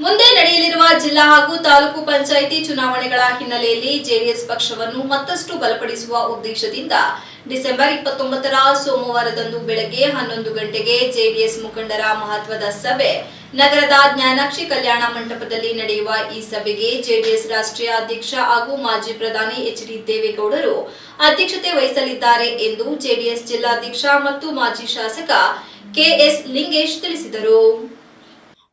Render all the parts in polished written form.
ಮುಂದೆ ನಡೆಯಲಿರುವ ಜಿಲ್ಲಾ ಹಾಗೂ ತಾಲೂಕು ಪಂಚಾಯಿತಿ ಚುನಾವಣೆಗಳ ಹಿನ್ನೆಲೆಯಲ್ಲಿ ಜೆಡಿಎಸ್ ಪಕ್ಷವನ್ನು ಮತ್ತಷ್ಟು ಬಲಪಡಿಸುವ ಉದ್ದೇಶದಿಂದ ಡಿಸೆಂಬರ್ 29ರ ಸೋಮವಾರದಂದು ಬೆಳಗ್ಗೆ 11 ಗಂಟೆಗೆ ಜೆಡಿಎಸ್ ಮುಖಂಡರ ಮಹತ್ವದ ಸಭೆ ನಗರದ ಜ್ಞಾನಾಕ್ಷಿ ಕಲ್ಯಾಣ ಮಂಟಪದಲ್ಲಿ ನಡೆಯುವ ಈ ಸಭೆಗೆ ಜೆಡಿಎಸ್ ರಾಷ್ಟ್ರೀಯ ಅಧ್ಯಕ್ಷ ಹಾಗೂ ಮಾಜಿ ಪ್ರಧಾನಿ ಎಚ್.ಡಿ. ದೇವೇಗೌಡರು ಅಧ್ಯಕ್ಷತೆ ವಹಿಸಲಿದ್ದಾರೆ ಎಂದು ಜೆಡಿಎಸ್ ಜಿಲ್ಲಾಧ್ಯಕ್ಷ ಮತ್ತು ಮಾಜಿ ಶಾಸಕ ಕೆ.ಎಸ್. ಲಿಂಗೇಶ್ ತಿಳಿಸಿದರು.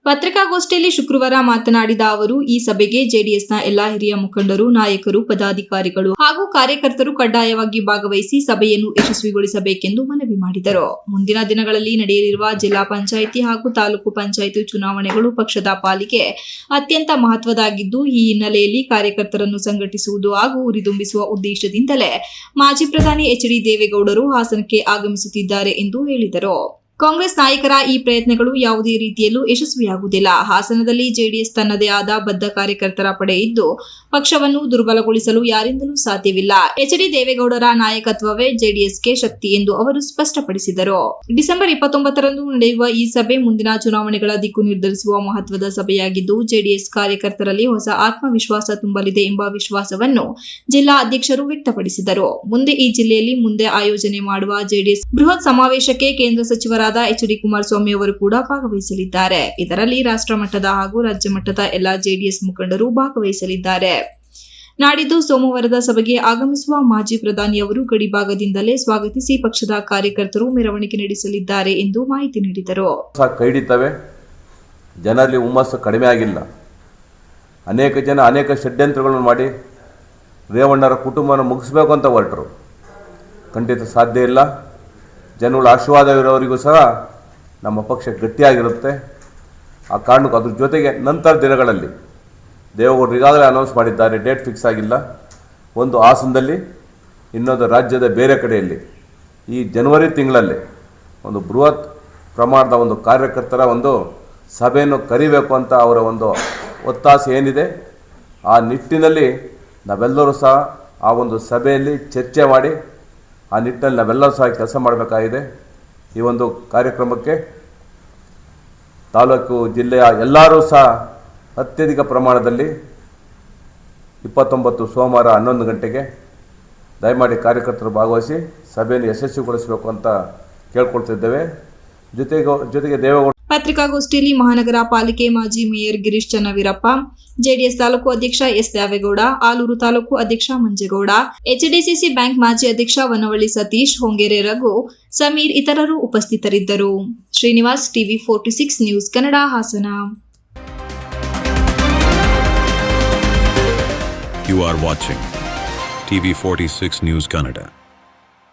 ಪತ್ರಿಕಾಗೋಷ್ಠಿಯಲ್ಲಿ ಶುಕ್ರವಾರ ಮಾತನಾಡಿದ ಅವರು, ಈ ಸಭೆಗೆ ಜೆಡಿಎಸ್ನ ಎಲ್ಲಾ ಹಿರಿಯ ಮುಖಂಡರು, ನಾಯಕರು, ಪದಾಧಿಕಾರಿಗಳು ಹಾಗೂ ಕಾರ್ಯಕರ್ತರು ಕಡ್ಡಾಯವಾಗಿ ಭಾಗವಹಿಸಿ ಸಭೆಯನ್ನು ಯಶಸ್ವಿಗೊಳಿಸಬೇಕೆಂದು ಮನವಿ ಮಾಡಿದರು. ಮುಂದಿನ ದಿನಗಳಲ್ಲಿ ನಡೆಯಲಿರುವ ಜಿಲ್ಲಾ ಪಂಚಾಯಿತಿ ಹಾಗೂ ತಾಲೂಕು ಪಂಚಾಯಿತಿ ಚುನಾವಣೆಗಳು ಪಕ್ಷದ ಪಾಲಿಗೆ ಅತ್ಯಂತ ಮಹತ್ವದಾಗಿದ್ದು, ಈ ಹಿನ್ನೆಲೆಯಲ್ಲಿ ಕಾರ್ಯಕರ್ತರನ್ನು ಸಂಘಟಿಸುವುದು ಹಾಗೂ ಹುರಿದುಂಬಿಸುವ ಉದ್ದೇಶದಿಂದಲೇ ಮಾಜಿ ಪ್ರಧಾನಿ ಎಚ್.ಡಿ. ದೇವೇಗೌಡರು ಹಾಸನಕ್ಕೆ ಆಗಮಿಸುತ್ತಿದ್ದಾರೆ ಎಂದು ಹೇಳಿದರು. ಕಾಂಗ್ರೆಸ್ ನಾಯಕರ ಈ ಪ್ರಯತ್ನಗಳು ಯಾವುದೇ ರೀತಿಯಲ್ಲೂ ಯಶಸ್ವಿಯಾಗುವುದಿಲ್ಲ. ಹಾಸನದಲ್ಲಿ ಜೆಡಿಎಸ್ ತನ್ನದೇ ಆದ ಬದ್ಧ ಕಾರ್ಯಕರ್ತರ ಪಡೆ ಇದ್ದು, ಪಕ್ಷವನ್ನು ದುರ್ಬಲಗೊಳಿಸಲು ಯಾರಿಂದಲೂ ಸಾಧ್ಯವಿಲ್ಲ. ಎಚ್.ಡಿ. ದೇವೇಗೌಡರ ನಾಯಕತ್ವವೇ ಜೆಡಿಎಸ್ಗೆ ಶಕ್ತಿ ಎಂದು ಅವರು ಸ್ಪಷ್ಟಪಡಿಸಿದರು. ಡಿಸೆಂಬರ್ 29ರಂದು ನಡೆಯುವ ಈ ಸಭೆ ಮುಂದಿನ ಚುನಾವಣೆಗಳ ದಿಕ್ಕು ನಿರ್ಧರಿಸುವ ಮಹತ್ವದ ಸಭೆಯಾಗಿದ್ದು, ಜೆಡಿಎಸ್ ಕಾರ್ಯಕರ್ತರಲ್ಲಿ ಹೊಸ ಆತ್ಮವಿಶ್ವಾಸ ತುಂಬಲಿದೆ ಎಂಬ ವಿಶ್ವಾಸವನ್ನು ಜಿಲ್ಲಾ ಅಧ್ಯಕ್ಷರು ವ್ಯಕ್ತಪಡಿಸಿದರು. ಮುಂದೆ ಈ ಜಿಲ್ಲೆಯಲ್ಲಿ ಮುಂದೆ ಆಯೋಜನೆ ಮಾಡುವ ಜೆಡಿಎಸ್ ಬೃಹತ್ ಸಮಾವೇಶಕ್ಕೆ ಕೇಂದ್ರ ಸಚಿವರಾದ ಎಚ್.ಡಿ. ಕುಮಾರಸ್ವಾಮಿ ಅವರು ಕೂಡ ಭಾಗವಹಿಸಲಿದ್ದಾರೆ. ಇದರಲ್ಲಿ ರಾಷ್ಟ್ರ ಮಟ್ಟದ ಹಾಗೂ ರಾಜ್ಯ ಮಟ್ಟದ ಎಲ್ಲಾ ಜೆಡಿಎಸ್ ಮುಖಂಡರು ಭಾಗವಹಿಸಲಿದ್ದಾರೆ. ನಾಡಿದ್ದು ಸೋಮವಾರದ ಸಭೆಗೆ ಆಗಮಿಸುವ ಮಾಜಿ ಪ್ರಧಾನಿಯವರು ಗಡಿಭಾಗದಿಂದಲೇ ಸ್ವಾಗತಿಸಿ ಪಕ್ಷದ ಕಾರ್ಯಕರ್ತರು ಮೆರವಣಿಗೆ ನಡೆಸಲಿದ್ದಾರೆ ಎಂದು ಮಾಹಿತಿ ನೀಡಿದರು. ಜನರಲ್ಲಿ ಹುಮ್ಮಸ್ಸು ಕಡಿಮೆ ಆಗಿಲ್ಲ. ಅನೇಕ ಜನ ಅನೇಕ ಷಡ್ಯಂತ್ರಗಳನ್ನು ಮಾಡಿ ರೇವಣ್ಣರ ಕುಟುಂಬವನ್ನು ಮುಗಿಸಬೇಕು ಅಂತ ಹೊರಟರು. ಖಂಡಿತ ಸಾಧ್ಯ ಇಲ್ಲ. ಜನಗಳ ಆಶೀರ್ವಾದವಿರೋರಿಗೂ ಸಹ ನಮ್ಮ ಪಕ್ಷ ಗಟ್ಟಿಯಾಗಿರುತ್ತೆ. ಆ ಕಾರಣಕ್ಕೂ ಅದ್ರ ಜೊತೆಗೆ ನಂತರ ದಿನಗಳಲ್ಲಿ ದೇವೇಗೌಡರು ಈಗಾಗಲೇ ಅನೌನ್ಸ್ ಮಾಡಿದ್ದಾರೆ, ಡೇಟ್ ಫಿಕ್ಸ್ ಆಗಿಲ್ಲ. ಒಂದು ಹಾಸನದಲ್ಲಿ, ಇನ್ನೊಂದು ರಾಜ್ಯದ ಬೇರೆ ಕಡೆಯಲ್ಲಿ ಈ ಜನವರಿ ತಿಂಗಳಲ್ಲಿ ಒಂದು ಬೃಹತ್ ಪ್ರಮಾಣದ ಒಂದು ಕಾರ್ಯಕರ್ತರ ಒಂದು ಸಭೆಯನ್ನು ಕರಿಬೇಕು ಅಂತ ಅವರ ಒಂದು ಒತ್ತಾಸೆ ಏನಿದೆ, ಆ ನಿಟ್ಟಿನಲ್ಲಿ ನಾವೆಲ್ಲರೂ ಸಹ ಆ ಒಂದು ಸಭೆಯಲ್ಲಿ ಚರ್ಚೆ ಮಾಡಿ ಆ ನಿಟ್ಟಿನಲ್ಲಿ ನಾವೆಲ್ಲರೂ ಸಹ ಕೆಲಸ ಮಾಡಬೇಕಾಗಿದೆ. ಈ ಒಂದು ಕಾರ್ಯಕ್ರಮಕ್ಕೆ ತಾಲೂಕು ಜಿಲ್ಲೆಯ ಎಲ್ಲರೂ ಸಹ ಅತ್ಯಧಿಕ ಪ್ರಮಾಣದಲ್ಲಿ 29 ಸೋಮವಾರ 11 ಗಂಟೆಗೆ ದಯಮಾಡಿ ಕಾರ್ಯಕರ್ತರು ಭಾಗವಹಿಸಿ ಸಭೆಯನ್ನು ಯಶಸ್ವಿಗೊಳಿಸಬೇಕು ಅಂತ ಕೇಳ್ಕೊಳ್ತಿದ್ದೇವೆ. ಜೊತೆಗೆ ದೇವೇಗೌಡ ಪತ್ರಿಕಾಗೋಷ್ಠಿಯಲ್ಲಿ ಮಹಾನಗರ ಪಾಲಿಕೆ ಮಾಜಿ ಮೇಯರ್ ಗಿರೀಶ್ ಚನ್ನವೀರಪ್ಪ, ಜೆಡಿಎಸ್ ತಾಲೂಕು ಅಧ್ಯಕ್ಷ ಎಸ್. ದ್ಯಾವೇಗೌಡ, ಆಲೂರು ತಾಲೂಕು ಅಧ್ಯಕ್ಷ ಮಂಜೇಗೌಡ, ಎಚ್ಡಿಸಿಸಿ ಬ್ಯಾಂಕ್ ಮಾಜಿ ಅಧ್ಯಕ್ಷ ವನವಳ್ಳಿ ಸತೀಶ್, ಹೊಂಗೇರೆ ರಘು, ಸಮೀರ್ ಇತರರು ಉಪಸ್ಥಿತರಿದ್ದರು. Srinivas, TV 46 news Kannada, Hassan. You are watching TV 46 News Kannada.